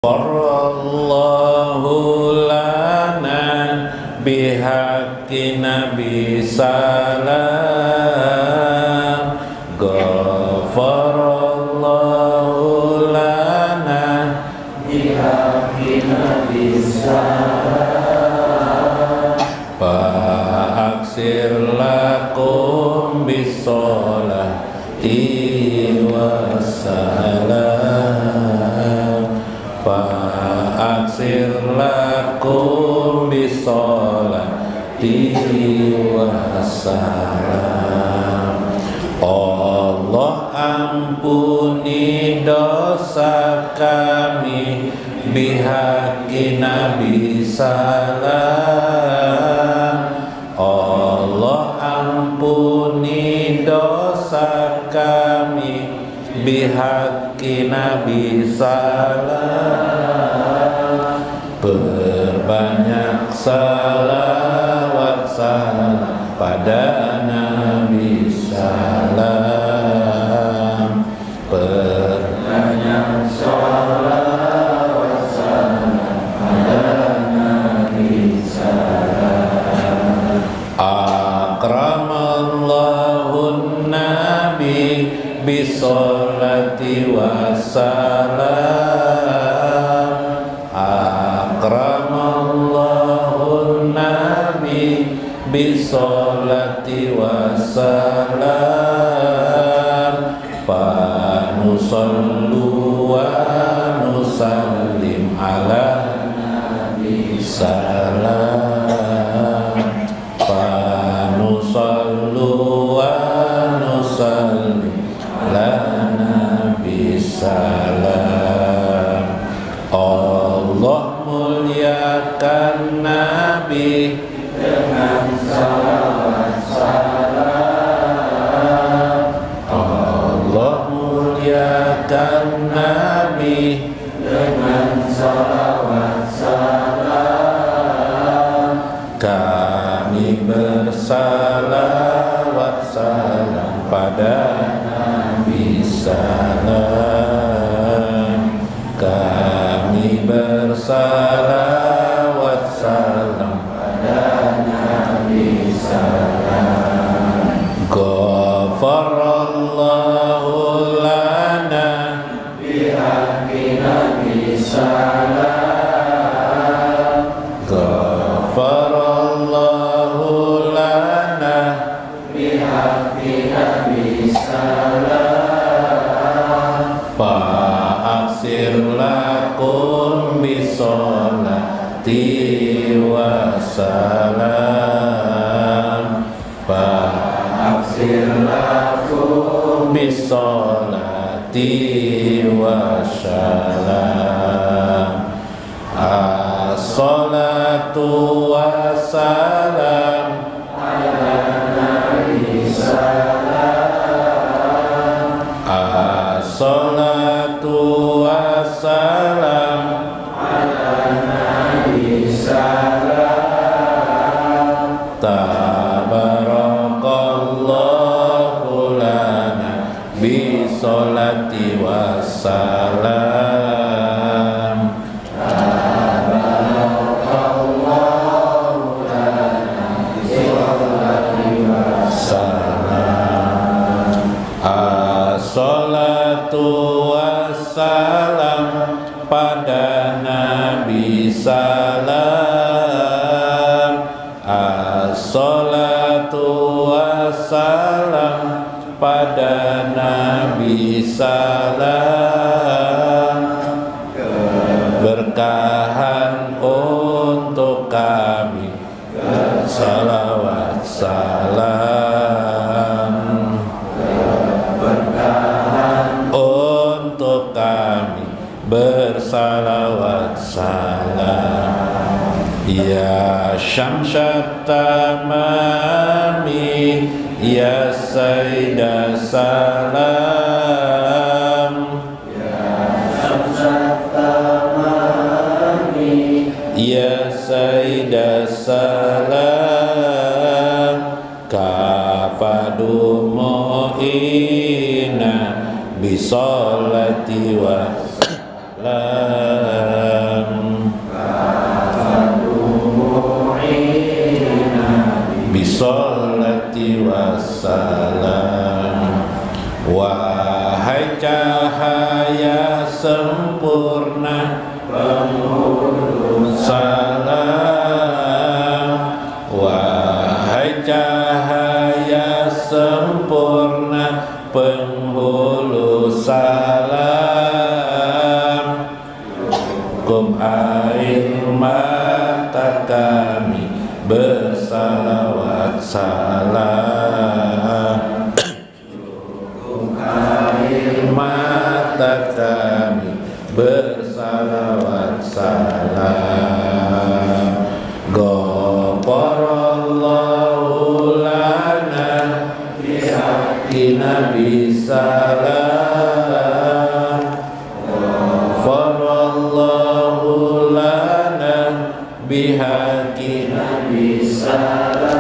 Farallahu lana bihaqqi nabi salam. Ghafarallahu lana bihaqqi nabi salam. Fa'aksir lakum bisolati wassalam. Fa'aksir lakum bisolati wassalam. Allah ampuni dosa kami bihaqqi nabi salam. Allah ampuni dosa kami bihaqqi nabi salam. Berbanyak salawat salam pada nabi salam. Berbanyak salawat salam pada nabi salam. Akramallahu nabi bisolati wassalam. Akramallahu nabi bisolati wassalam. Fanusallu wa nusallim ala nabi salam. Fanusallu wa nusallim ala nabi salam. Allah muliakan nabi dengan salawat salam. Allah muliakan nabi dengan salawat salam. Kami bersalawat salam pada nabi salam. Kami bersalawat salam pada nabi salam. Ghafarallahu lana bihaqqi nabi salam. Ghafarallahu lana bihaqqi nabi salam. Fa'aksir lakum bisolati wassalam. Fa'aksir lakum bisolati wassalam. As-salatu wassalam ala nabi salam. As-salatu wassalam ala nabi salam. Tabarakallahu lana bisolati wassalam. Tabarakallahu lana bisolati wassalam. As-salatu wassalam pada nabi salam. As-salatu wassalam pada nabi salam. Keberkahan untuk kami, salawat salam. Keberkahan untuk kami, bersalawat salam. Ya syamsat tamami, ya sayyidah salam. Ya syamsat tamami, ya sayyidah salam. Kafadu mu'ina bisolati wa salam. sempurna penghulu salam, wahai cahaya sempurna penghulu salam, cukup air mata kami bersalawat salam, mata kami bersalawat salam. Ghafarallahu lana fi haqqi nabi salam, ghafarallahu lana bi haqqi nabi salam,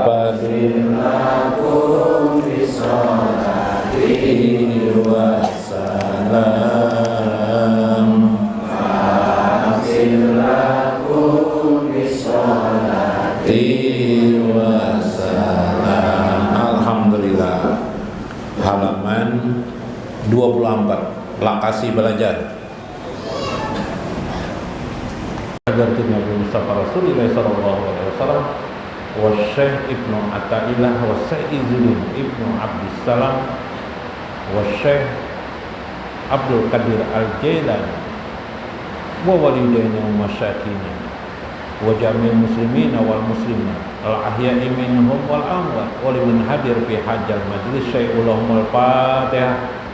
fabirnakum bisolati wassalam, fabirnakum bisolati wassalam. Alhamdulillah. Halaman 24. Lakasi belajar. Nabi Mustafa Rasulullah sallallahu alaihi wasallam wa Syekh Ibnu Athaillah wa Sayyidul Ibnu Abdissalam wa Syekh Abdul Qadir Al-Jailani wa walidaina wa masyayikina wa jami'il muslimina wal muslimat al-ahya'i minhum wal amwat wa liman hadir fi hajjal majlis syai'ulahumul Fatihah.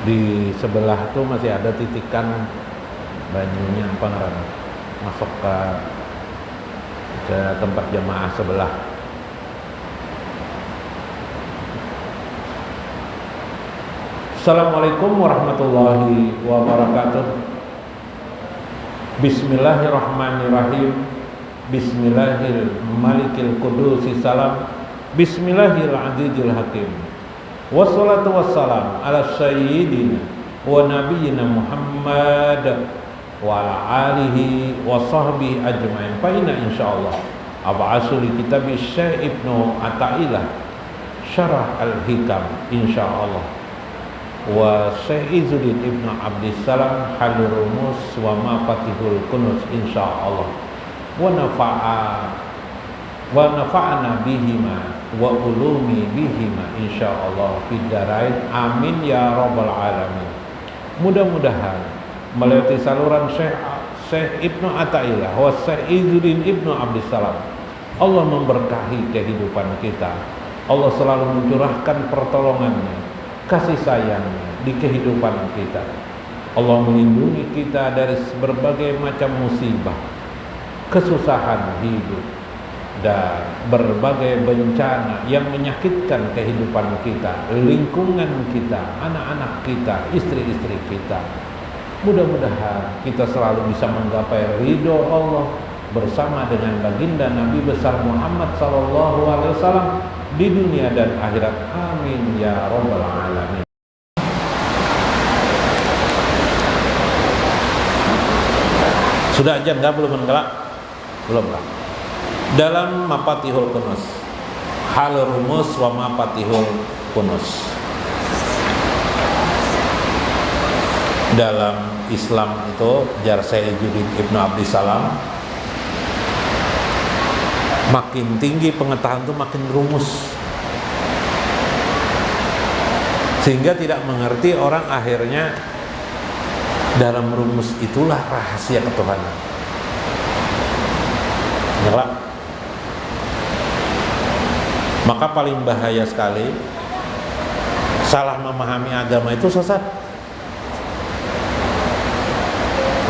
Di sebelah tuh masih ada titikan banyunya apa ngaran masuk ke tempat jamaah sebelah. Assalamualaikum warahmatullahi wabarakatuh. Bismillahirrahmanirrahim. Bismillahil malikil qudusi salam. Bismillahil azizil hakim. Wassalatu wassalam ala sayyidina wa nabiyyina Muhammad wa ala alihi wa sahbihi ajma'in. Fa inna insyaallah ab'asu li kitabi Syekh Ibnu Athaillah Syarah Al-Hikam insyaallah wa Syekh Izzuddin Ibnu Abdissalam Halur Rumus wa Mafatihul Kunuz insyaallah wa nafa'ana bihima wa ulumi bihima insyaallah fid darain amin ya rabbal alamin. Mudah-mudahan melalui saluran Syekh Ibnu Athaillah wa Syekh Izzuddin Ibnu Abdissalam Allah memberkahi kehidupan kita. Allah selalu mencurahkan pertolongannya, kasih sayangnya di kehidupan kita. Allah melindungi kita dari berbagai macam musibah, kesusahan hidup, dan berbagai bencana yang menyakitkan kehidupan kita, lingkungan kita, anak-anak kita, istri-istri kita. Mudah-mudahan kita selalu bisa menggapai ridho Allah bersama dengan baginda Nabi besar Muhammad sallallahu alaihi wasallam di dunia dan akhirat. Amin ya rabbal alamin. Sudah ajan enggak? Belum enggak? Belum lah. Dalam Mafatihul Kunuz, Halur Rumus wa Mafatihul Kunuz. Dalam Islam itu jar Sayyidul Ibnu Abdissalam, makin tinggi pengetahuan itu makin rumus, sehingga tidak mengerti orang akhirnya dalam rumus itulah rahasia ketuhanan. Nyala. Maka paling bahaya sekali salah memahami agama itu sesat.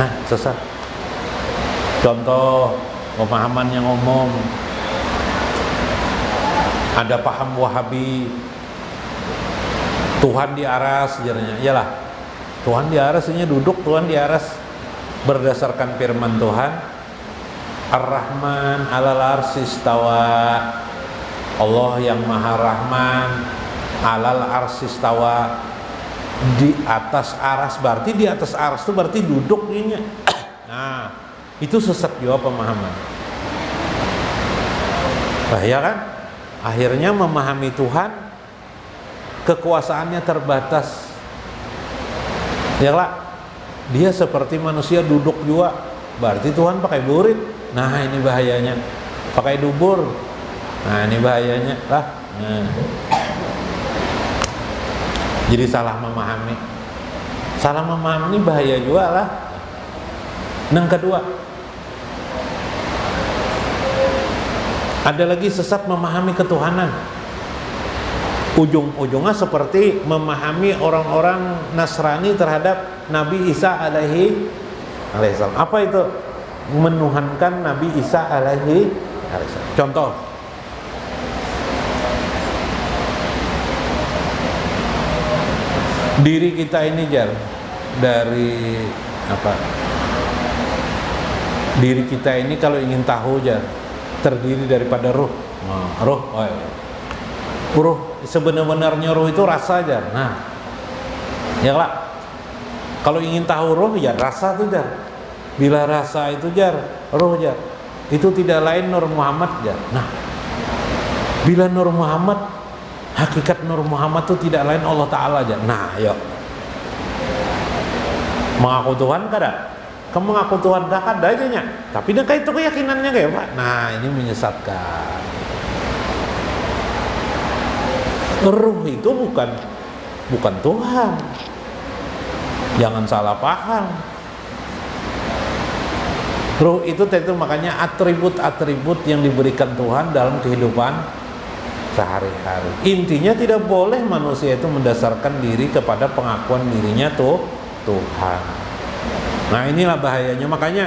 Nah, sesat. Contoh pemahaman yang umum, ada paham Wahabi, Tuhan di aras, sejarahnya. Iyalah, Tuhan di aras, ini duduk Tuhan di aras berdasarkan firman Tuhan, Ar-Rahman 'alal arsy istawa. Allah yang Maha Rahman 'alal arsy istawa, Di atas aras, berarti di atas aras itu berarti duduk dinya. Nah, itu sesat juga pemahaman. Bahaya kan? Akhirnya memahami Tuhan, kekuasaannya terbatas. Ya lah, dia seperti manusia duduk juga, berarti Tuhan pakai burit. Nah ini bahayanya. Pakai dubur. Nah ini bahayanya lah. Nah. Jadi salah memahami. Salah memahami ini bahaya juga lah. Yang kedua, ada lagi sesat memahami ketuhanan. Ujung-ujungnya seperti memahami orang-orang Nasrani terhadap Nabi Isa alaihissalam. Apa itu? Menuhankan Nabi Isa alaihissalam. Contoh, diri kita ini dari apa? Diri kita ini kalau ingin tahu terdiri daripada ruh. Ruh sebenarnya ruh itu rasa aja. Nah, ya lah. Kalau ingin tahu ruh ya rasa itu Bila rasa itu ruh itu tidak lain Nur Muhammad Nah, bila Nur Muhammad, hakikat Nur Muhammad itu tidak lain Allah Ta'ala Nah, yuk. Mengaku Tuhan kada? Kamu mengaku Tuhan dah kada aja nya. Tapi dah itu keyakinannya kayak Pak. Nah, ini menyesatkan. Ruh itu bukan Tuhan. Jangan salah paham. Ruh itu makanya atribut-atribut yang diberikan Tuhan dalam kehidupan sehari-hari. Intinya tidak boleh manusia itu mendasarkan diri kepada pengakuan dirinya Tuhan. Nah inilah bahayanya. Makanya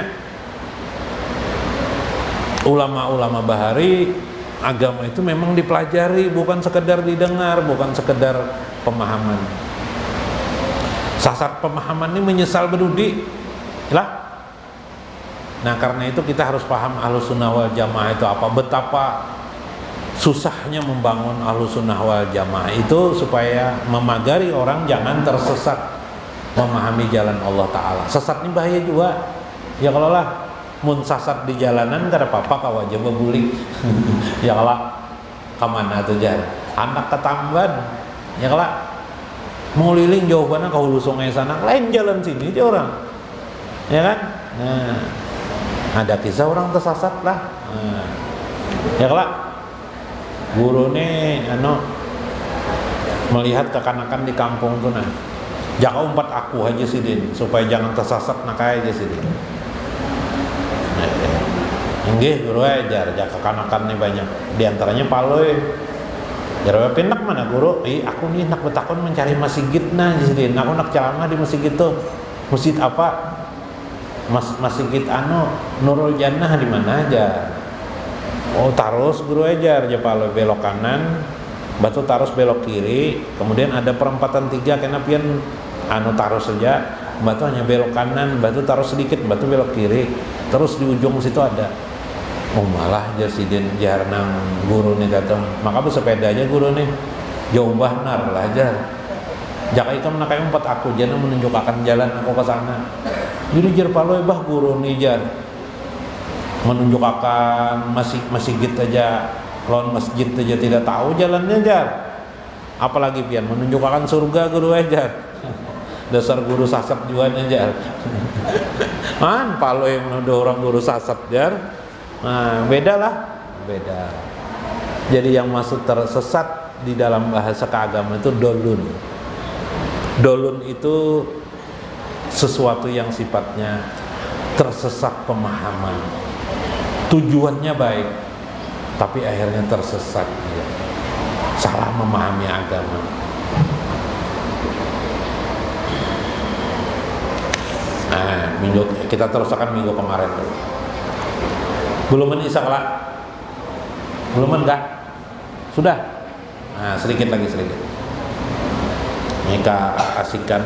ulama-ulama bahari, agama itu memang dipelajari, bukan sekedar didengar, bukan sekedar pemahaman. Sasar pemahaman ini menyesal bedudi lah. Nah karena itu kita harus paham Ahlussunnah wal Jamaah itu apa, betapa susahnya membangun Ahlussunnah wal Jamaah itu supaya memagari orang jangan tersesat memahami jalan Allah Ta'ala. Sesat ini bahaya juga. Ya kalau lah mun sasat di jalanan kada apa-apa kawaja bebulik. Ya kalau kemana tuh anak ketamban. Ya kalau mau liling jawabannya ke hulu sungai sana, lain jalan sini dia orang. Ya kan? Nah, ada kisah orang tersasat lah. Nah, ya kalau guru nih melihat kekanakan di kampung tuh jaka umpat aku aja sih Din, supaya jangan tersasat nakai aja sih Din. Nggih guru ajar jaka kekanakan nih banyak. Di antaranya paloy. Jarwe pindak mana guru? Aku nih nak betakon mencari masjid aja sih Din. Aku nak ceramah di masjid itu. Masjid apa? Masjid Nurul Jannah di mana aja? Oh terus guru ajar aja paloy belok kanan. Batu tarus belok kiri, kemudian ada perempatan 3 kena pian tarus saja, batu hanya belok kanan, batu tarus sedikit, batu belok kiri, terus di ujung situ ada. Oh malah jasidin jarnang guru nih datang, maka bersepeda aja guru nih, jauh bahnar lah aja. Jaka ikam nakai 4 aku jangan menunjukkan jalan aku ke sana. Jadi jar paloy bah guru nih jar menunjukkan masjid aja. Lawan masjid aja tidak tahu jalannya apalagi pian menunjukkan surga guru aja. Dasar guru sasat juga aja. Palo yang menuduh orang guru sasat Nah beda. Jadi yang masuk tersesat di dalam bahasa keagamaan itu dolun. Dolun itu sesuatu yang sifatnya tersesat pemahaman. Tujuannya baik, tapi akhirnya tersesat dia. Salah memahami agama. Nah, kita teruskan minggu kemarin dulu. Belum Isa kelak? Belum enggak? Sudah? Nah, sedikit lagi. Mereka asingkan.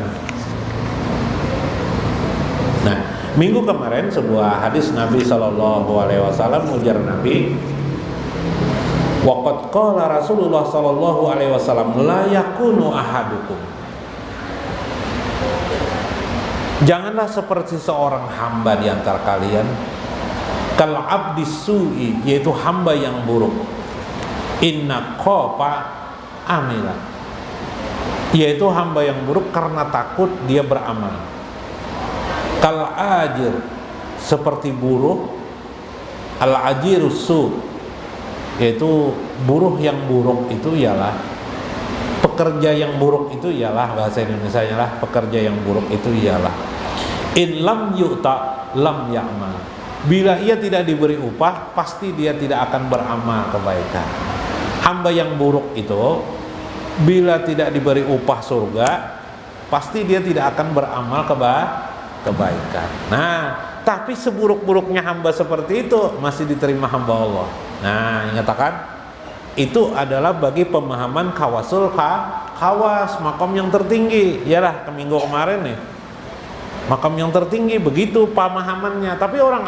Nah, minggu kemarin sebuah hadis Nabi SAW ujar Nabi, waqad qala Rasulullah sallallahu alaihi wasallam la yakunu ahadukum Janganlah seperti seorang hamba di antara kalian, kal abdi su'i, yaitu hamba yang buruk, inna khofa amila, yaitu hamba yang buruk karena takut dia beramal. Kal ajir, seperti buruh, al ajirus su, yaitu buruh yang buruk itu ialah pekerja yang buruk itu ialah, bahasa Indonesianya lah, pekerja yang buruk itu ialah in lam yu'ta lam ya'mal, bila ia tidak diberi upah pasti dia tidak akan beramal kebaikan. Hamba yang buruk itu bila tidak diberi upah surga pasti dia tidak akan beramal kebaikan. Nah, tapi seburuk-buruknya hamba seperti itu masih diterima hamba Allah. Nah, ingatakan itu adalah bagi pemahaman kawasul kawas, makom yang tertinggi. Yalah, ke minggu kemarin nih, makom yang tertinggi begitu pemahamannya. Tapi orang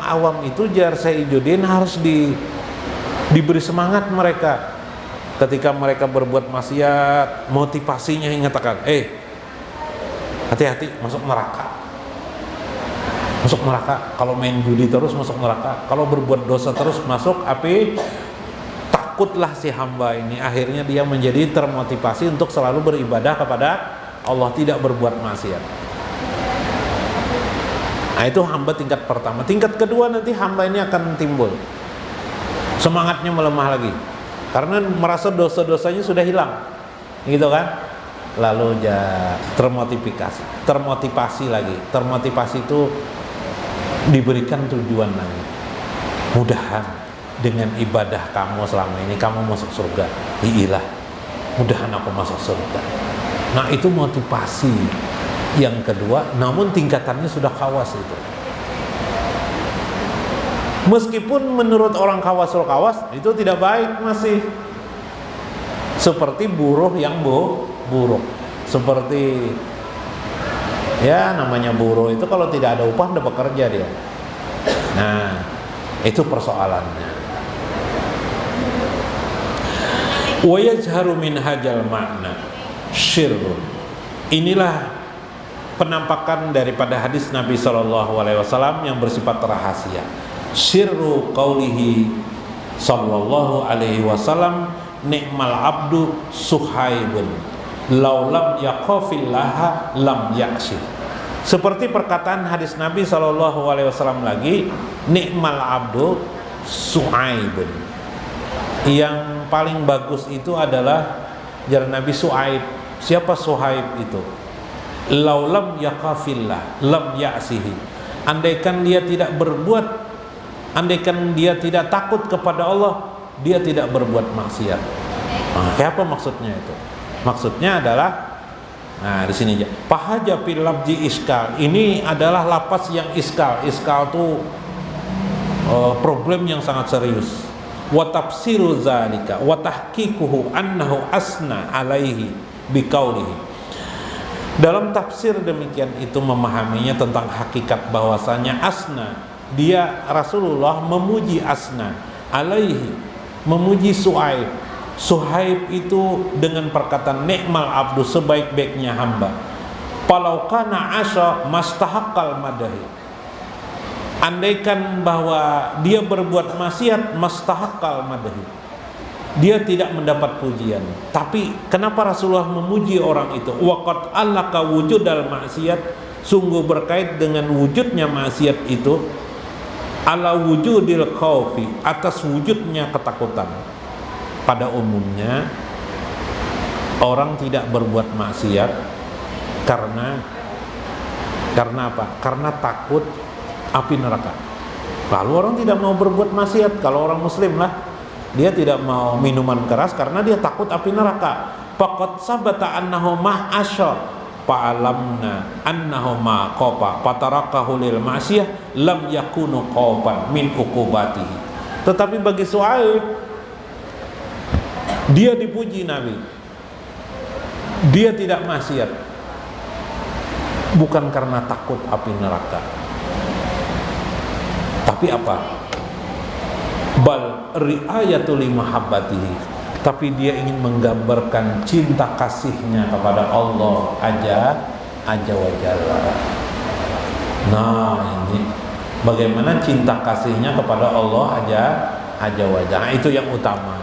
awam itu jar Sayyidudin harus diberi semangat mereka. Ketika mereka berbuat maksiat, motivasinya ingatakan, hati-hati masuk neraka. Masuk neraka, kalau main judi terus masuk neraka, kalau berbuat dosa terus masuk api. Takutlah si hamba ini, akhirnya dia menjadi termotivasi untuk selalu beribadah kepada Allah, tidak berbuat maksiat. Nah, itu hamba tingkat pertama. Tingkat kedua nanti hamba ini akan timbul semangatnya melemah lagi karena merasa dosa-dosanya sudah hilang, gitu kan? Lalu termotivasi lagi. Termotivasi itu diberikan tujuan lagi. Mudahan dengan ibadah kamu selama ini kamu masuk surga. Iyalah, mudahan aku masuk surga. Nah, itu motivasi yang kedua, namun tingkatannya sudah kawas itu. Meskipun menurut orang kawasul kawas itu tidak baik, masih seperti buruh yang buruk. Seperti ya namanya buruh itu kalau tidak ada upah tidak bekerja dia. Nah, itu persoalannya. Wa yajharu min hajal makna syirrun. Inilah penampakan daripada hadis Nabi SAW yang bersifat rahasia. Sirru qaulihi sallallahu alaihi wasallam, ni'mal abdu Suhaibun law lam yaqafillaha lam yaksir. Seperti perkataan hadis Nabi SAW lagi, ni'mal abdu Suhaibun. Yang paling bagus itu adalah jar Nabi Suhaib. Siapa Suhaib itu? Law lam yaqafillah lam yaksihi. Andaikan dia tidak berbuat, andaikan dia tidak takut kepada Allah, dia tidak berbuat maksiat. Nah, apa maksudnya itu? Maksudnya adalah, nah di sini aja. Pahaja fil labji iskal. Ini adalah lapas yang iskal. Iskal itu problem yang sangat serius. Wa tafsiru zalika wa tahqiquhu annahu asna alaihi biqaulihi. Dalam tafsir demikian itu memahaminya tentang hakikat bahwasanya asna, dia Rasulullah memuji asna alaihi, memuji Suhaib. Suhaib itu dengan perkataan ni'mal abdu, sebaik-baiknya hamba. Falau kana asya mastahaqqal madahi. Andaikan bahwa dia berbuat maksiat, mastahaqqal madahi, dia tidak mendapat pujian. Tapi kenapa Rasulullah memuji orang itu? Waqad allaka wujudal maksiat, sungguh berkait dengan wujudnya maksiat itu ala wujudil khaufi, atas wujudnya ketakutan. Pada umumnya orang tidak berbuat maksiat karena apa? Karena takut api neraka. Lalu orang tidak mau berbuat maksiat. Kalau orang muslim lah, dia tidak mau minuman keras karena dia takut api neraka. Faqad sabata annahu ma asya fa'alamna annahu ma qafa fatarakahu lil ma'siyah lam yakunu qafan min uqubatihi. Tetapi bagi Suhaib, dia dipuji Nabi, dia tidak maksiat bukan karena takut api neraka, tapi apa? Bal ri'ayatul limahabbatihi, tapi dia ingin menggambarkan cinta kasihnya kepada Allah aja, azza wa jalla. Nah, ini bagaimana cinta kasihnya kepada Allah azza wa jalla, itu yang utama.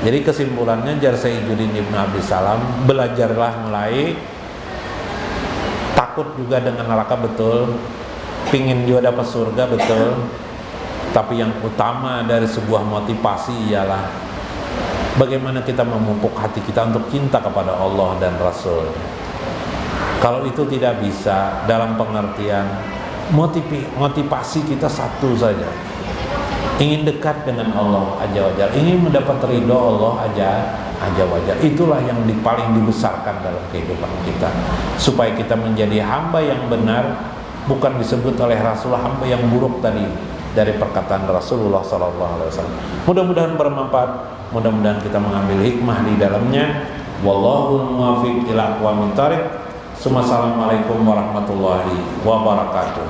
Jadi kesimpulannya jar Sayyiduddin Ibnu Abdus Salam, belajarlah mulai takut juga dengan neraka betul, pingin juga dapat surga betul, tapi yang utama dari sebuah motivasi ialah bagaimana kita memupuk hati kita untuk cinta kepada Allah dan Rasul. Kalau itu tidak bisa, dalam pengertian motivasi kita satu saja, ingin dekat dengan Allah azza wa jalla, ingin mendapat ridho Allah azza wa jalla. Itulah yang paling dibesarkan dalam kehidupan kita, supaya kita menjadi hamba yang benar, bukan disebut oleh Rasulullah hamba yang buruk tadi dari perkataan Rasulullah SAW. Mudah-mudahan bermanfaat, mudah-mudahan kita mengambil hikmah di dalamnya. Wallahu muwaffiq ila aqwamit thoriq. Assalamualaikum warahmatullahi wabarakatuh.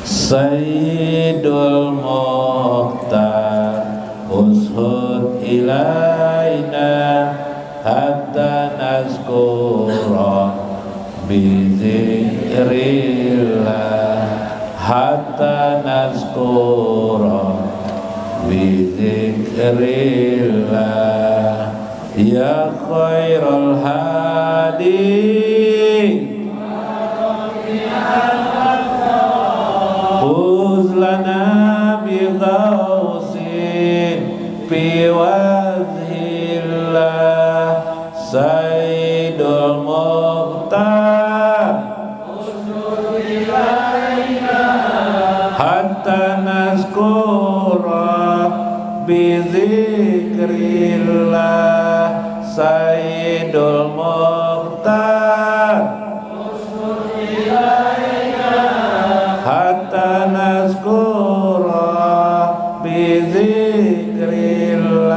Sayyidul Mukhtar ushud ilaina hatta nazkura bizikrillah, hatta nazkura bizikrillah. Ya khairul hadi lana bi ghausin fi wajhillah. Sayyidul Mukhtar hatta nazkura bi zikrillah. Sayyidul Mukhtar hatta nazkura bi zikrillah.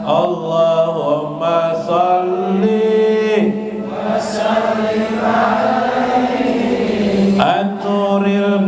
Allahumma salli wa sallim alaihi an-nuril